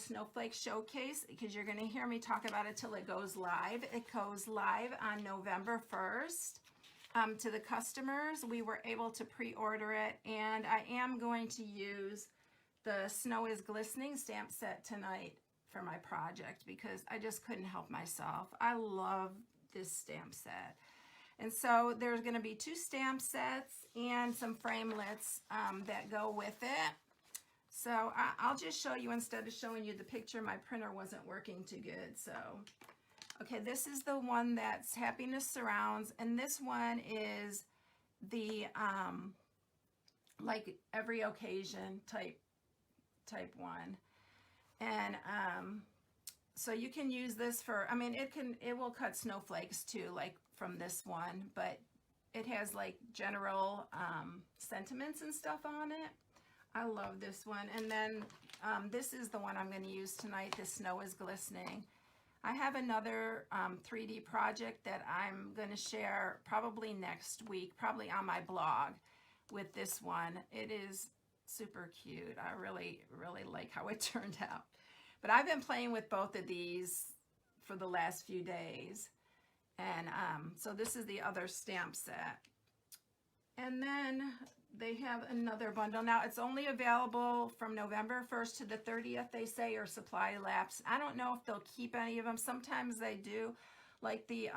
Snowflake Showcase, because you're going to hear me talk about it till it goes live. It goes live on November 1st. To the customers, we were able to pre-order it, and I am going to use the Snow is Glistening stamp set tonight for my project because I just couldn't help myself. I love this stamp set. And so there's going to be 2 stamp sets and some framelits that go with it. So I'll just show you, instead of showing you the picture, my printer wasn't working too good. So, okay, this is the one that's Happiness Surrounds, and this one is the like every occasion type one. And so you can use this for, I mean, it will cut snowflakes too, like from this one, but it has like general sentiments and stuff on it. I love this one. And then this is the one I'm going to use tonight, the Snow is Glistening. I have another 3D project that I'm going to share probably next week, probably on my blog with this one. It is super cute. I really, really like how it turned out. But I've been playing with both of these for the last few days. And so this is the other stamp set. And then they have another bundle. Now it's only available from November 1st to the 30th, they say, or supply lapse. I don't know if they'll keep any of them. Sometimes they do. Like the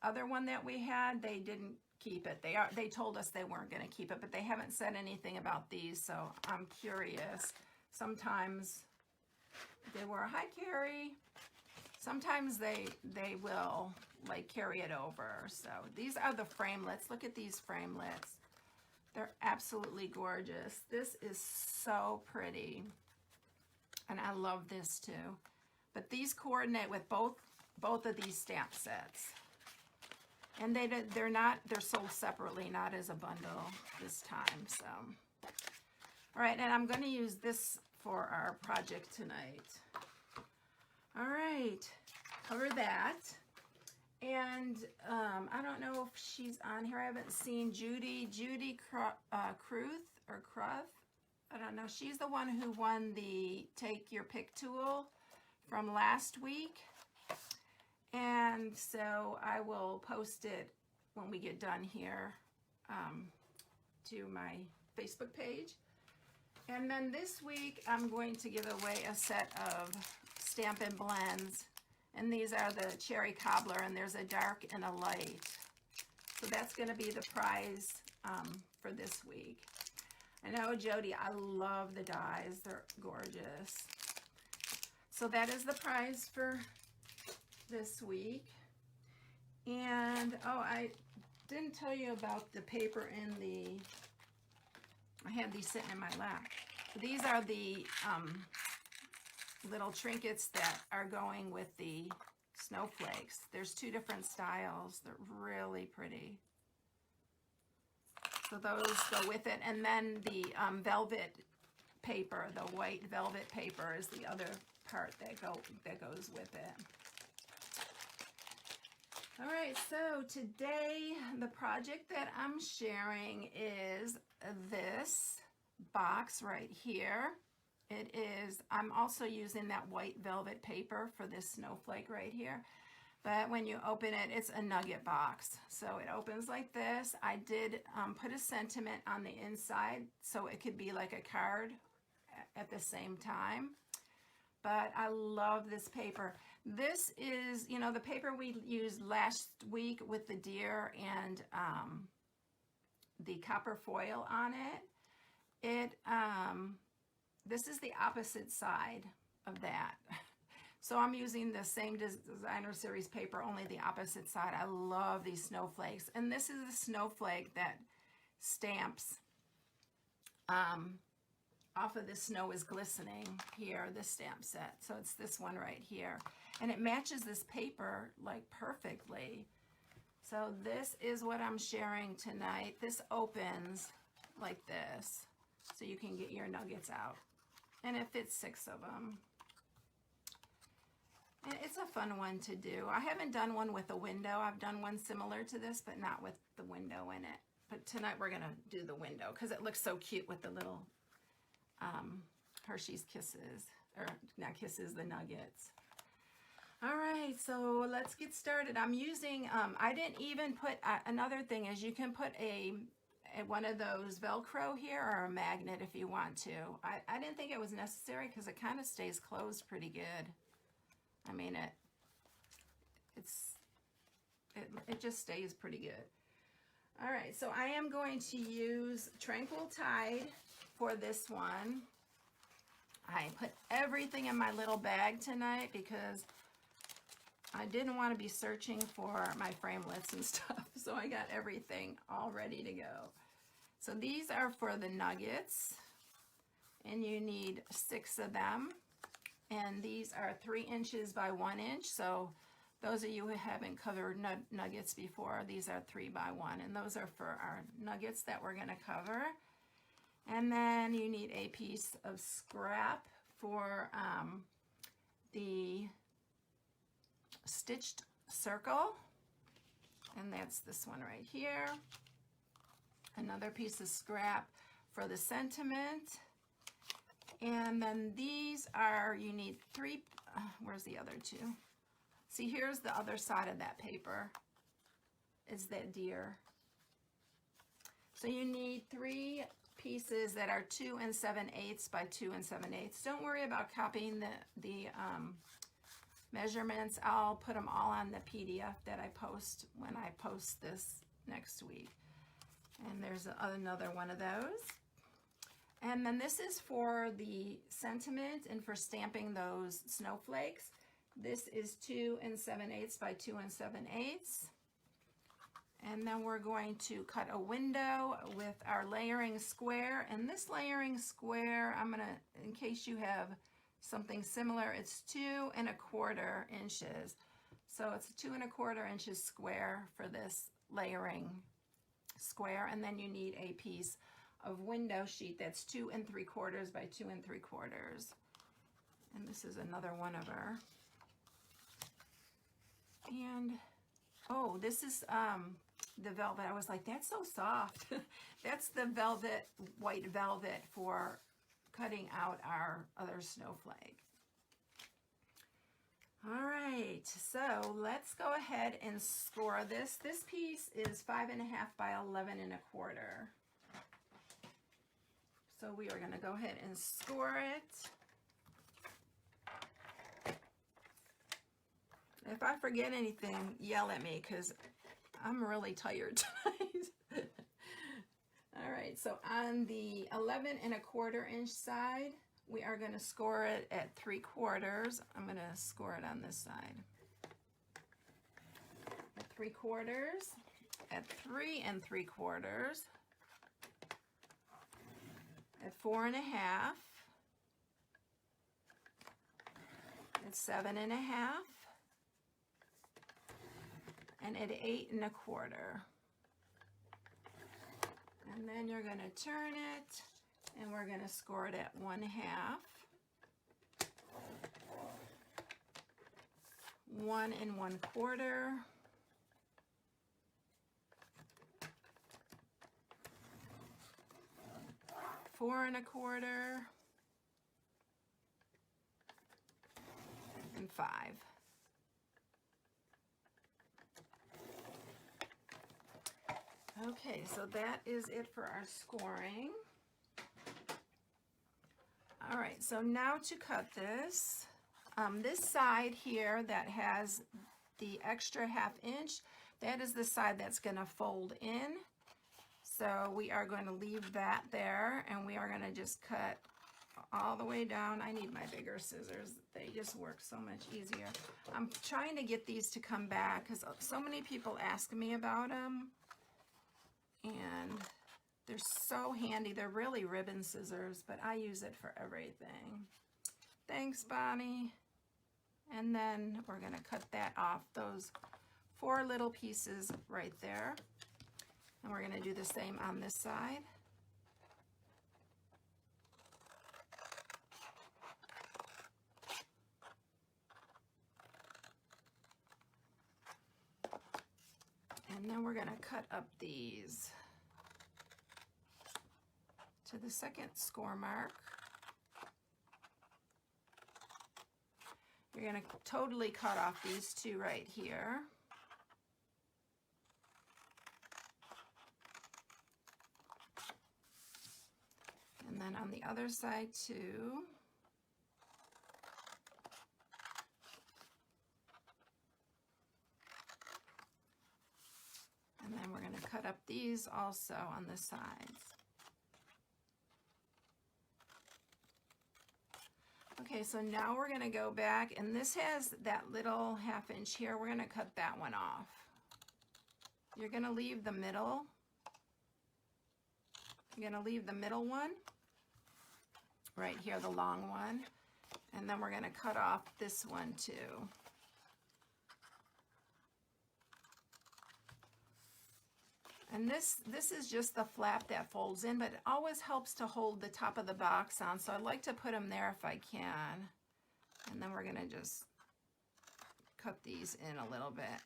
other one that we had, they didn't keep it. They told us they weren't going to keep it, but they haven't said anything about these, so I'm curious. Sometimes they were, hi Carrie. Sometimes they will like carry it over. So these are the framelits. Look at these framelits. They're absolutely gorgeous. This is so pretty. And I love this too. But these coordinate with both of these stamp sets. And they're sold separately, not as a bundle this time. So, all right, and I'm going to use this for our project tonight. All right, cover that. And I don't know if she's on here. I haven't seen Judy Kruth or Kruth. I don't know. She's the one who won the Take Your Pick tool from last week. And so I will post it when we get done here to my Facebook page. And then this week I'm going to give away a set of Stampin' Blends. And these are the Cherry Cobbler, and there's a dark and a light. So that's going to be the prize for this week. I know, Jody, I love the dies. They're gorgeous. So that is the prize for this week. And oh, I didn't tell you about the paper in the, I had these sitting in my lap. These are the little trinkets that are going with the snowflakes. There's 2 different styles. They're really pretty. So those go with it. And then the velvet paper, the white velvet paper, is the other part that goes with it. All right, so today the project that I'm sharing is this box right here. It is, I'm also using that white velvet paper for this snowflake right here. But when you open it, it's a nugget box. So it opens like this. I did put a sentiment on the inside so it could be like a card at the same time. But I love this paper. This is, you know, the paper we used last week with the deer and the copper foil on it. This is the opposite side of that. So I'm using the same designer series paper, only the opposite side. I love these snowflakes. And this is the snowflake that stamps off of the Snow is Glistening here, this stamp set. So it's this one right here. And it matches this paper like perfectly. So this is what I'm sharing tonight. This opens like this, so you can get your nuggets out. And it fits 6 of them. And it's a fun one to do. I haven't done one with a window. I've done one similar to this, but not with the window in it. But tonight we're gonna do the window because it looks so cute with the little Hershey's Kisses, or not kisses, the nuggets. All right, so let's get started. I'm using, I didn't even put, another thing is you can put one of those Velcro here or a magnet if you want to. I didn't think it was necessary because it kind of stays closed pretty good. I mean, it just stays pretty good. All right, so I am going to use Tranquil Tide for this one. I put everything in my little bag tonight because I didn't want to be searching for my framelits and stuff, so I got everything all ready to go. So these are for the nuggets, and you need 6 of them, and these are 3 inches by 1 inch, so those of you who haven't covered nuggets before, these are 3 by 1, and those are for our nuggets that we're going to cover. And then you need a piece of scrap for the stitched circle, and that's this one right here. Another piece of scrap for the sentiment, and then these are, you need 3, where's the other 2? See, here's the other side of that paper, is that deer. So you need 3 pieces that are 2 7/8 by 2 7/8. Don't worry about copying the measurements. I'll put them all on the PDF that I post when I post this next week. And there's another one of those. And then this is for the sentiment and for stamping those snowflakes. This is 2 7/8 by 2 7/8. And then we're going to cut a window with our layering square. And this layering square, I'm gonna, in case you have something similar, it's 2 1/4 inches. So it's a 2 1/4 inches square for this layering square. And then you need a piece of window sheet that's 2 3/4 by 2 3/4. And this is another one of our, and oh, this is the velvet. I was like, that's so soft. That's the velvet, white velvet for cutting out our other snowflake. All right, so let's go ahead and score this. This piece is 5 1/2 by 11 1/4. So we are going to go ahead and score it. If I forget anything, yell at me because I'm really tired tonight. All right, so on the 11 1/4 inch side, we are going to score it at 3/4. I'm going to score it on this side. At 3/4, at 3 3/4, at 4 1/2, at 7 1/2, and at 8 1/4. And then you're going to turn it, and we're going to score it at 1/2, 1 1/4, 4 1/4, and 5. Okay, so that is it for our scoring. All right, so now to cut this, this side here that has the extra 1/2 inch, that is the side that's going to fold in. So we are going to leave that there, and we are going to just cut all the way down. I need my bigger scissors. They just work so much easier. I'm trying to get these to come back because so many people ask me about them. And they're so handy. They're really ribbon scissors, but I use it for everything. Thanks, Bonnie. And then we're going to cut that off, those 4 little pieces right there. And we're going to do the same on this side. And then we're going to cut up these to the second score mark. You're going to totally cut off these two right here. And then on the other side too. And then we're going to cut up these also on the sides. Okay, so now we're going to go back, and this has that little 1/2 inch here. We're going to cut that one off. You're going to leave the middle. You're going to leave the middle one right here, the long one, and then we're going to cut off this one too. And this is just the flap that folds in, but it always helps to hold the top of the box on, so I like to put them there if I can. And then we're going to just cut these in a little bit.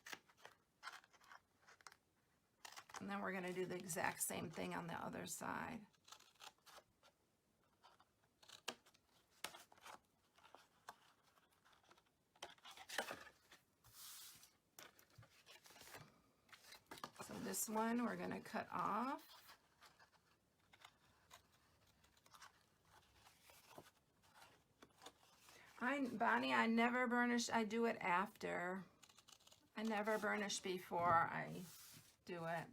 And then we're going to do the exact same thing on the other side. This one we're going to cut off. Bonnie, I never burnish. I do it after. I never burnish before I do it.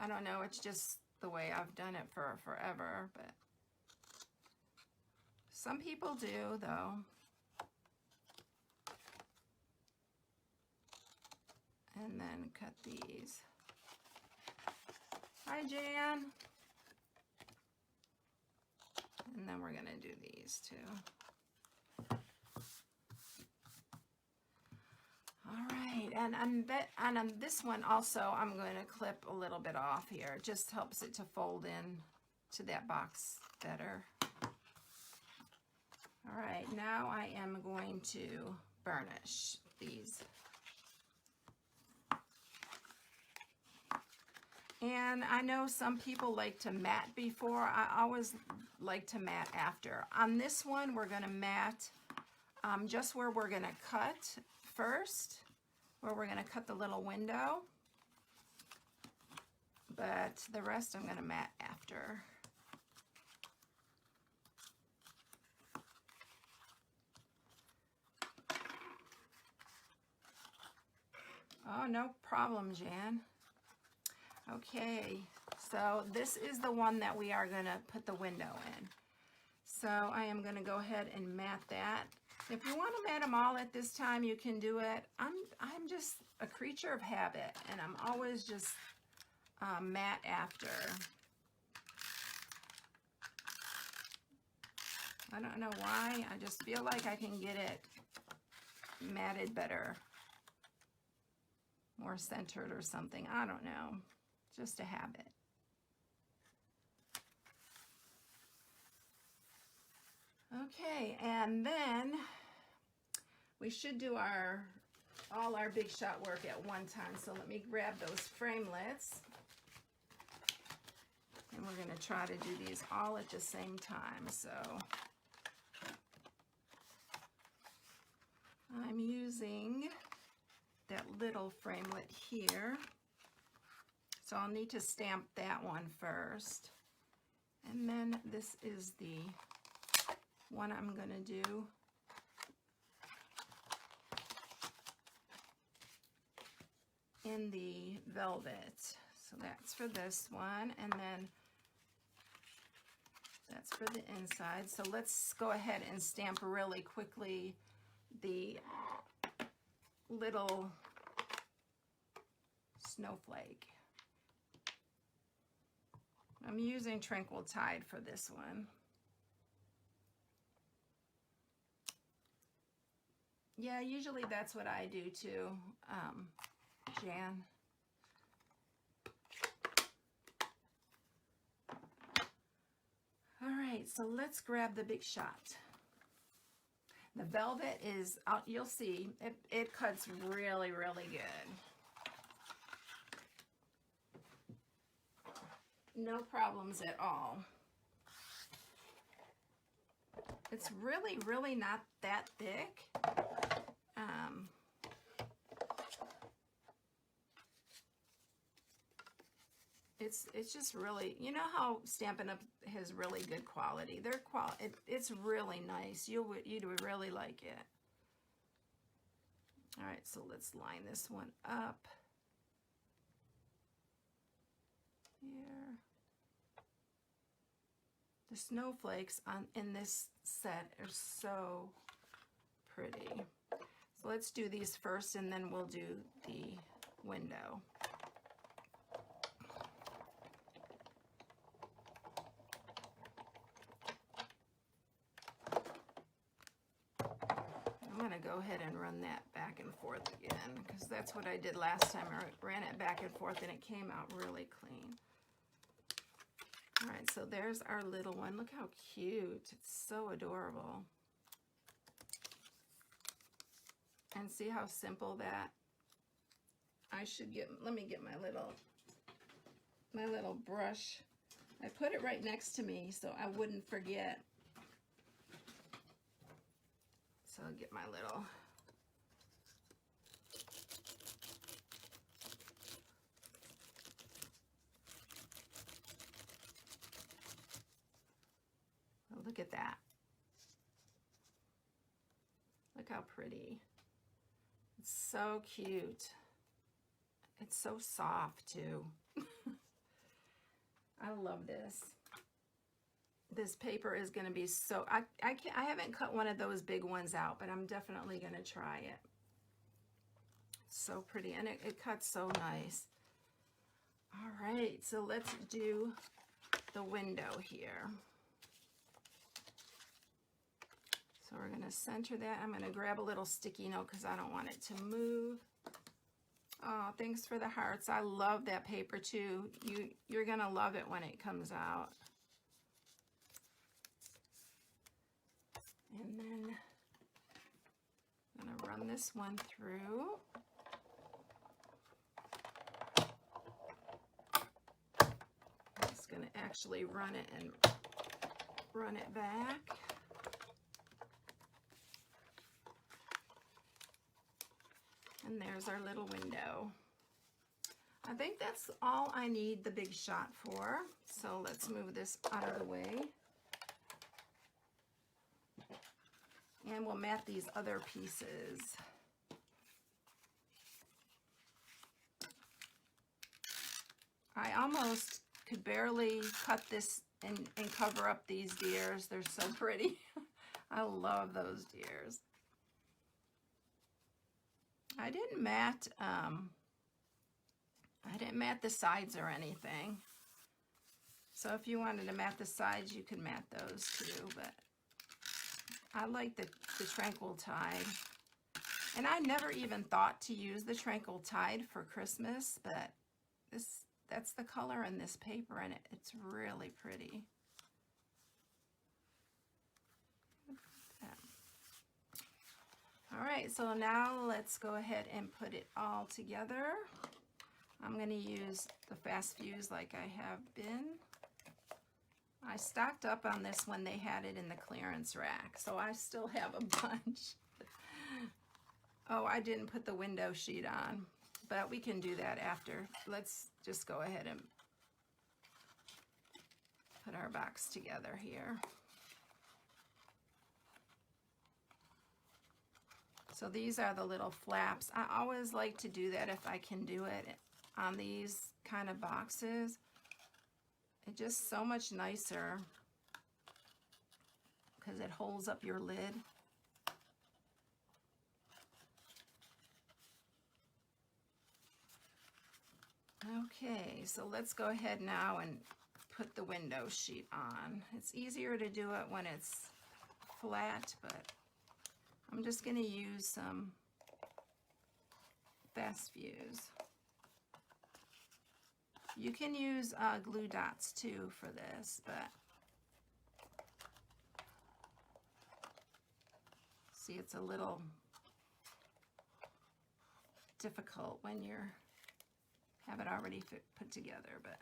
I don't know. It's just the way I've done it for forever, but some people do, though. And then cut these. Hi, Jan. And then we're going to do these too. All right, and on this one also, I'm going to clip a little bit off here. It just helps it to fold in to that box better. All right, now I am going to burnish these. And I know some people like to mat before. I always like to mat after. On this one, we're going to mat just where we're going to cut first, where we're going to cut the little window. But the rest I'm going to mat after. Oh, no problem, Jan. Okay, so this is the one that we are going to put the window in. So I am going to go ahead and mat that. If you want to mat them all at this time, you can do it. I'm just a creature of habit, and I'm always just mat after. I don't know why. I just feel like I can get it matted better, more centered or something. I don't know. Just a habit. Okay, and then we should do all our big shot work at one time. So let me grab those framelits. And we're going to try to do these all at the same time. So I'm using that little framelit here. So I'll need to stamp that one first. And then this is the one I'm going to do. In the velvet. So that's for this one. And then that's for the inside. So let's go ahead and stamp really quickly the little snowflake. I'm using Tranquil Tide for this one. Yeah, usually that's what I do too, Jan. All right, so let's grab the big shot. The velvet is, you'll see, it cuts really, really good. No problems at all. It's really, really not that thick. it's just really, you know how Stampin' Up! Has really good quality. Their quality, it's really nice. You'd really like it. All right, so let's line this one up here. The snowflakes in this set are so pretty. So let's do these first, and then we'll do the window. I'm going to go ahead and run that back and forth again, because that's what I did last time. I ran it back and forth and it came out really clean. All right, so there's our little one. Look how cute. It's so adorable. And see how simple that. I should get, let me get my little brush. I put it right next to me so I wouldn't forget. So I'll get my little, oh, look at that. Look how pretty. It's so cute. It's so soft too. I love this. This paper is going to be so, I haven't cut one of those big ones out, but I'm definitely going to try it. It's so pretty, and it cuts so nice. All right, so let's do the window here. So we're going to center that. I'm going to grab a little sticky note because I don't want it to move. Oh, thanks for the hearts. I love that paper too. You're going to love it when it comes out. And then I'm going to run this one through. I'm just going to actually run it and run it back. And there's our little window. I think that's all I need the big shot for. So let's move this out of the way. And we'll mat these other pieces. I almost could barely cut this and cover up these deers. They're so pretty. I love those deers. I didn't mat the sides or anything. So if you wanted to mat the sides, you could mat those too, but I like the Tranquil Tide. And I never even thought to use the Tranquil Tide for Christmas, but that's the color in this paper, and it's really pretty. All right, so now let's go ahead and put it all together. I'm going to use the Fast Fuse like I have been. I stocked up on this when they had it in the clearance rack, so I still have a bunch. Oh, I didn't put the window sheet on, but we can do that after. Let's just go ahead and put our box together here. So these are the little flaps. I always like to do that if I can do it on these kind of boxes. It's just so much nicer because it holds up your lid. Okay, so let's go ahead now and put the window sheet on. It's easier to do it when it's flat, but I'm just going to use some Fast Fuse. You can use glue dots too for this, but see, it's a little difficult when you have it already put together, but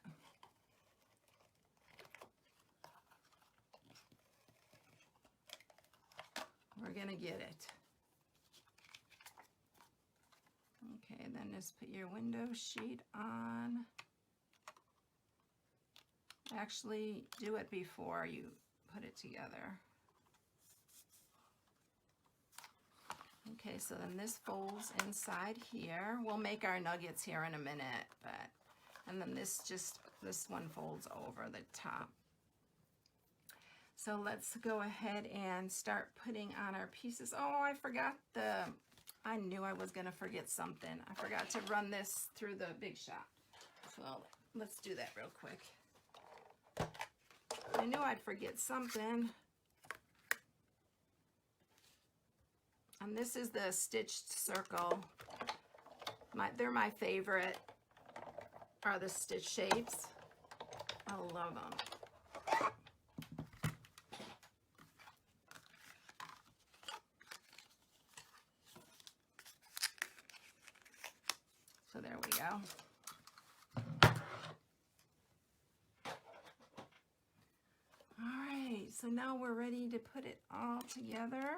we're gonna get it. then just put your window sheet on. Actually, do it before you put it together. Okay, so then this folds inside here. We'll make our nuggets here in a minute, and then this one folds over the top. So let's go ahead and start putting on our pieces. Oh, I knew I was gonna forget something. I forgot to run this through the Big Shot. Well, let's do that real quick. I knew I'd forget something. And this is the stitched circle. They're my favorite, are the stitch shapes. I love them. So there we go. All right, so now we're ready to put it all together.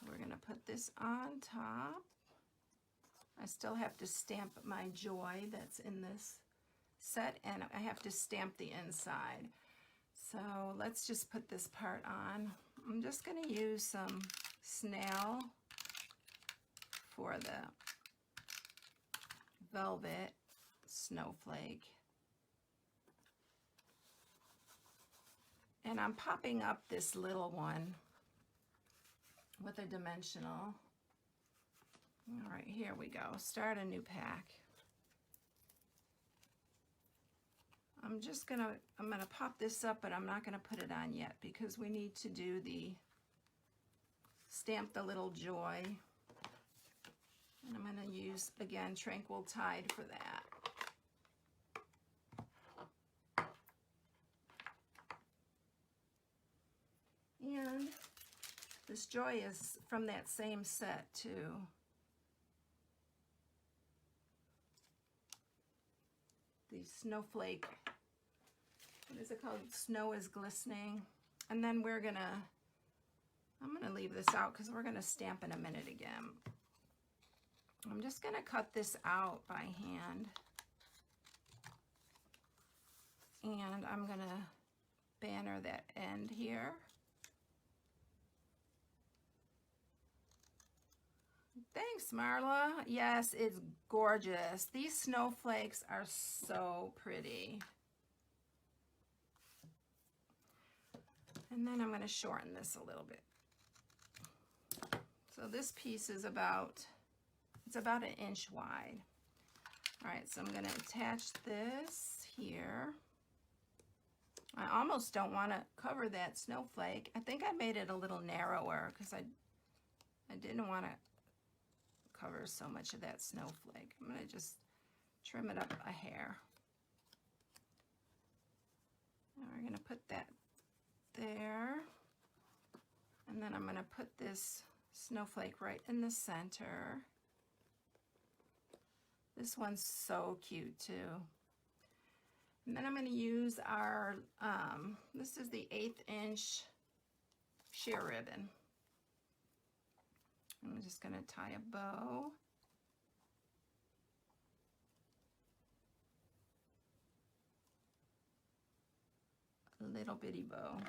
We're gonna put this on top. I still have to stamp my joy that's in this set, and I have to stamp the inside. So let's just put this part on. I'm just gonna use some snail for the velvet snowflake. And I'm popping up this little one with a dimensional. All right, here we go. Start a new pack. I'm gonna pop this up, but I'm not gonna put it on yet because we need to do stamp the little joy. And I'm gonna use, again, Tranquil Tide for that. And this joy is from that same set too. The snowflake, what is it called? Snow is Glistening. And then I'm gonna leave this out because we're gonna stamp in a minute again. I'm just gonna cut this out by hand. And I'm gonna banner that end here. Thanks, Marla. Yes, it's gorgeous. These snowflakes are so pretty. And then I'm going to shorten this a little bit. So this piece is about 1 inch wide. All right, so I'm going to attach this here. I almost don't want to cover that snowflake. I think I made it a little narrower because I didn't want to cover so much of that snowflake. I'm going to just trim it up a hair. Now we're going to put that there. And then I'm going to put this snowflake right in the center. This one's so cute too. And then I'm going to use our, this is the 1/8 inch sheer ribbon. I'm just going to tie a bow. A little bitty bow.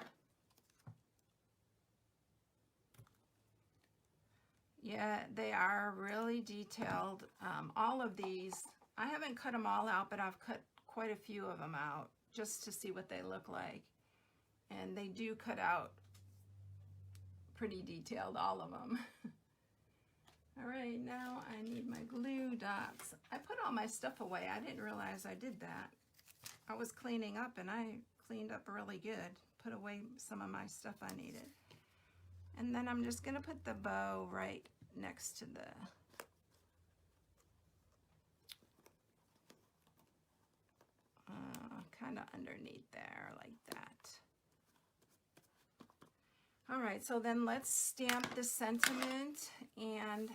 Yeah, they are really detailed. All of these, I haven't cut them all out, but I've cut quite a few of them out just to see what they look like. And they do cut out pretty detailed, all of them. All right, now I need my glue dots. I put all my stuff away. I didn't realize I did that. I was cleaning up and I cleaned up really good. Put away some of my stuff I needed. And then I'm just gonna put the bow right next to the kind of underneath there like that. All right, so then let's stamp the sentiment and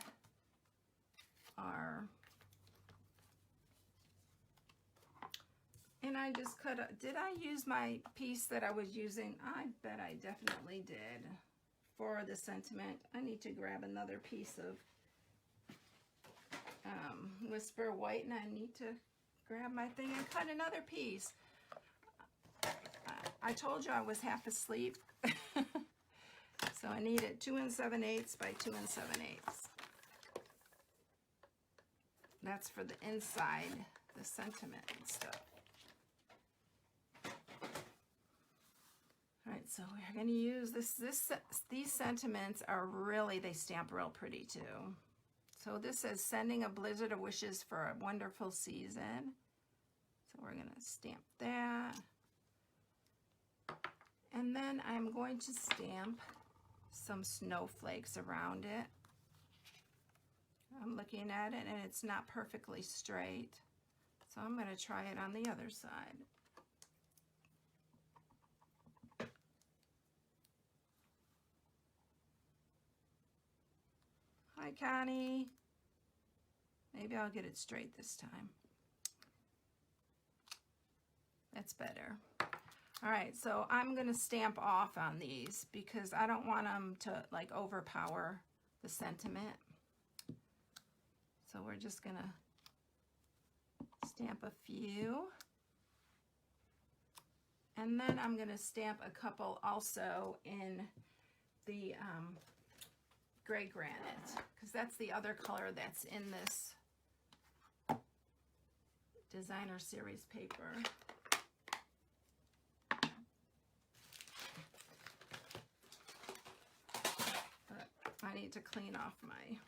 I just cut did I use my piece that I was using? I bet I definitely did for the sentiment. I need to grab another piece of Whisper White, and I need to grab my thing and cut another piece. I told you I was half asleep. So I need it 2 7/8 by 2 7/8. That's for the inside, the sentiment and stuff. All right, so we're going to use these sentiments are really, they stamp real pretty too. So this says, sending a blizzard of wishes for a wonderful season. So we're going to stamp that. And then I'm going to stamp some snowflakes around it. I'm looking at it and it's not perfectly straight. So I'm going to try it on the other side. Hi, Connie. Maybe I'll get it straight this time. That's better. All right, so I'm going to stamp off on these because I don't want them to like overpower the sentiment. So we're just going to stamp a few. And then I'm going to stamp a couple also in the gray granite, because that's the other color that's in this designer series paper. But I need to clean off my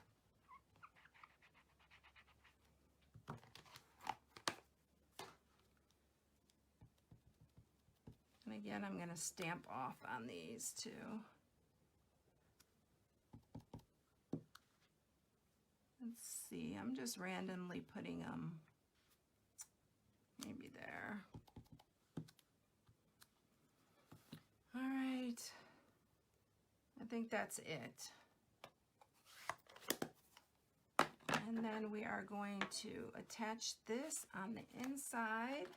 and again I'm going to stamp off on these too. Let's see, I'm just randomly putting them maybe there. All right, I think that's it. And then we are going to attach this on the inside.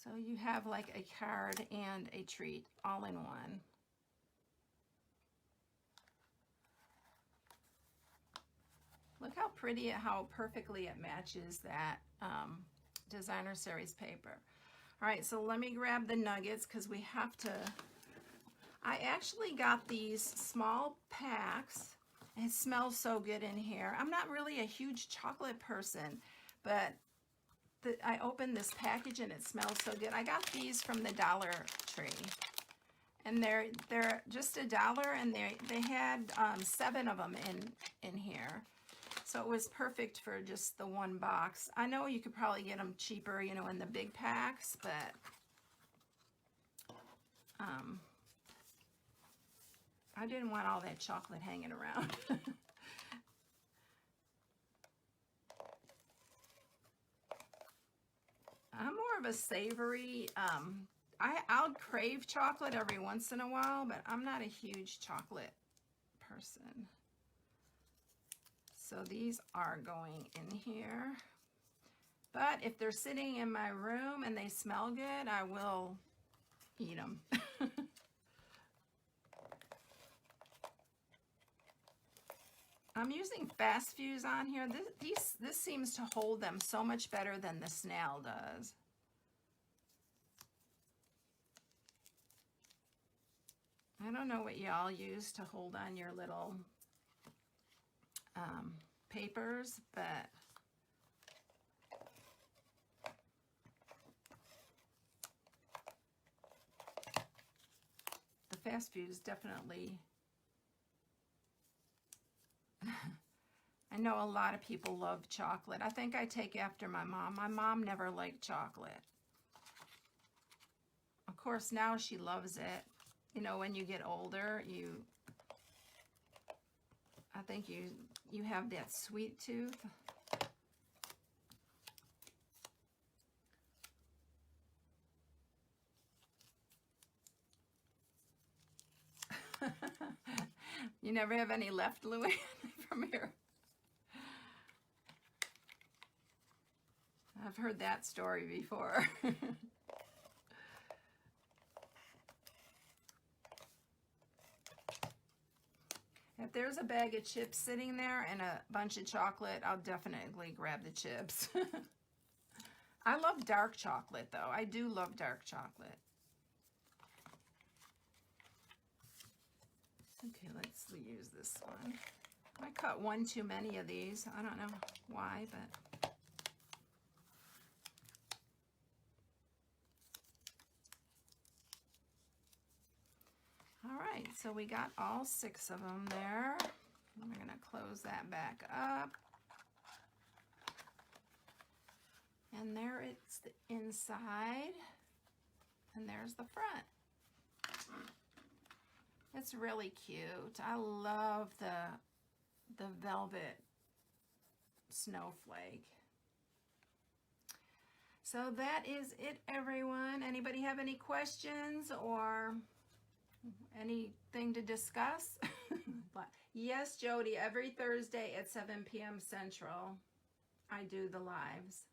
So you have like a card and a treat all in one. Look how pretty, how perfectly it matches that designer series paper. All right, so let me grab the nuggets because we have to. I actually got these small packs. It smells so good in here. I'm not really a huge chocolate person, but I opened this package and it smells so good. I got these from the Dollar Tree, and they're just $1, and they had 7 of them in here, so it was perfect for just the one box. I know you could probably get them cheaper, you know, in the big packs, but I didn't want all that chocolate hanging around. I'm more of a savory, I'll crave chocolate every once in a while, but I'm not a huge chocolate person. So these are going in here. But if they're sitting in my room and they smell good, I will eat them. I'm using Fast Fuse on here. This seems to hold them so much better than the snail does. I don't know what y'all use to hold on your little papers, but the Fast Fuse definitely. I know a lot of people love chocolate. I think I take after my mom. My mom never liked chocolate. Of course, now she loves it. You know, when you get older, I think you have that sweet tooth. You never have any left, Louie, from here. I've heard that story before. If there's a bag of chips sitting there and a bunch of chocolate, I'll definitely grab the chips. I love dark chocolate, though. I do love dark chocolate. Okay, let's use this one. I cut one too many of these. I don't know why, but... All right, so we got all 6 of them there. We're going to close that back up. And there it's the inside. And there's the front. It's really cute. I love the velvet snowflake. So that is it, everyone. Anybody have any questions or anything to discuss? Yes, Jody, every Thursday at 7 p.m. Central, I do the lives.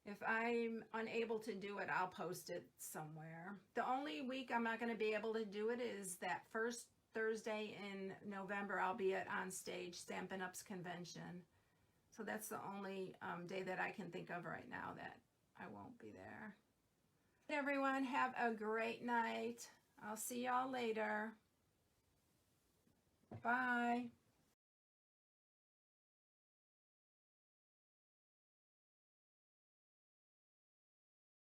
If I'm unable to do it, I'll post it somewhere. The only week I'm not going to be able to do it is that first Thursday in November. I'll be at On Stage Stampin'Up's convention. So that's the only day that I can think of right now that I won't be there. Everyone, have a great night. I'll see y'all later. Bye.